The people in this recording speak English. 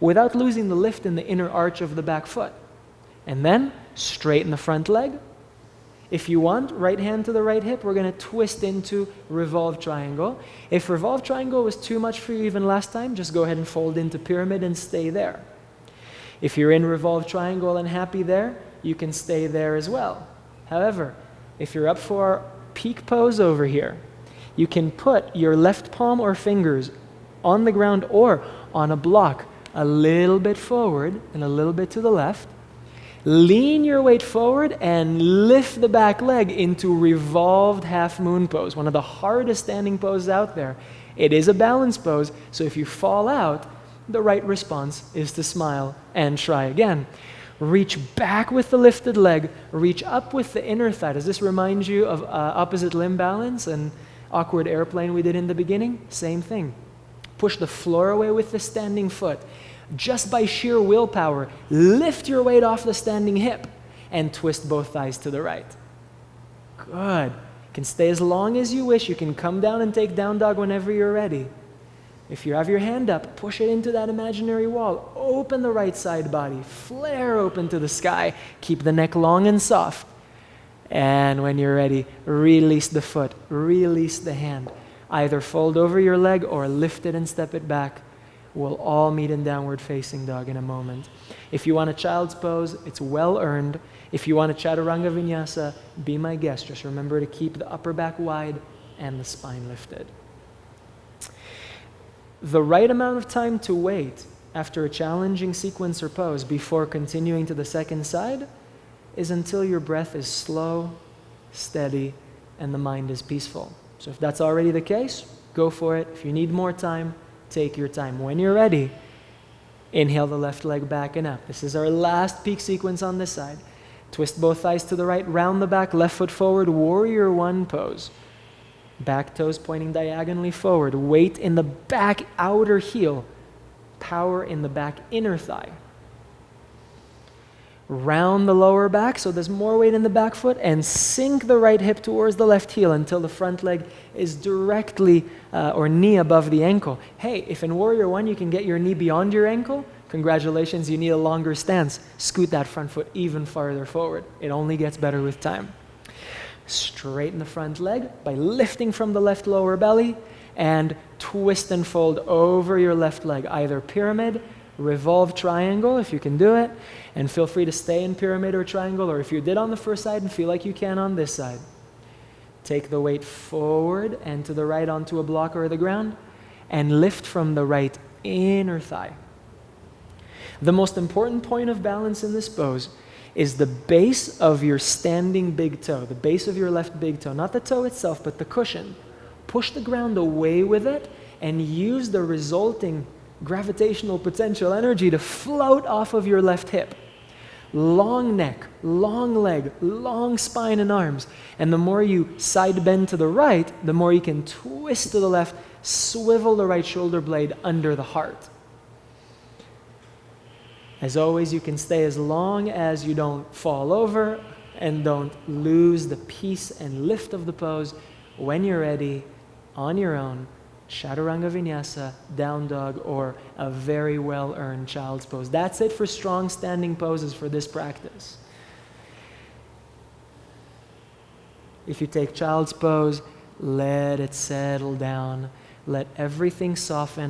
without losing the lift in the inner arch of the back foot. And then straighten the front leg. If you want, right hand to the right hip, we're going to twist into revolve triangle. If revolve triangle was too much for you even last time, just go ahead and fold into pyramid and stay there. If you're in revolve triangle and happy there, you can stay there as well. However, if you're up for peak pose over here, you can put your left palm or fingers on the ground or on a block a little bit forward and a little bit to the left. Lean your weight forward and lift the back leg into revolved half moon pose, one of the hardest standing poses out there. It is a balance pose, so if you fall out, the right response is to smile and try again. Reach back with the lifted leg, reach up with the inner thigh. Does this remind you of opposite limb balance and awkward airplane we did in the beginning? Same thing. Push the floor away with the standing foot. Just by sheer willpower, lift your weight off the standing hip and twist both thighs to the right. Good. You can stay as long as you wish. You can come down and take down dog whenever you're ready. If you have your hand up, push it into that imaginary wall. Open the right side body. Flare open to the sky. Keep the neck long and soft. And when you're ready, release the foot. Release the hand. Either fold over your leg or lift it and step it back. We'll all meet in downward facing dog in a moment. If you want a child's pose, it's well earned. If you want a chaturanga vinyasa, be my guest. Just remember to keep the upper back wide and the spine lifted. The right amount of time to wait after a challenging sequence or pose before continuing to the second side is until your breath is slow, steady, and the mind is peaceful. So if that's already the case, go for it. If you need more time, take your time. When you're ready, inhale the left leg back and up. This is our last peak sequence on this side. Twist both thighs to the right, round the back, left foot forward, warrior one pose. Back toes pointing diagonally forward. Weight in the back outer heel. Power in the back inner thigh. Round the lower back so there's more weight in the back foot and sink the right hip towards the left heel until the front leg is directly or knee above the ankle. Hey, if in Warrior One you can get your knee beyond your ankle, congratulations, you need a longer stance. Scoot that front foot even farther forward. It only gets better with time. Straighten the front leg by lifting from the left lower belly and twist and fold over your left leg, either pyramid, revolve triangle if you can do it, and feel free to stay in pyramid or triangle, or if you did on the first side and feel like you can on this side. Take the weight forward and to the right onto a block or the ground, and lift from the right inner thigh. The most important point of balance in this pose is the base of your standing big toe, the base of your left big toe, not the toe itself, but the cushion. Push the ground away with it and use the resulting gravitational potential energy to float off of your left hip. Long neck, long leg, long spine and arms. And the more you side bend to the right, the more you can twist to the left, swivel the right shoulder blade under the heart. As always, you can stay as long as you don't fall over and don't lose the peace and lift of the pose. When you're ready, on your own, Chaturanga Vinyasa, down dog, or a very well-earned child's pose. That's it for strong standing poses for this practice. If you take child's pose, let it settle down. Let everything soften.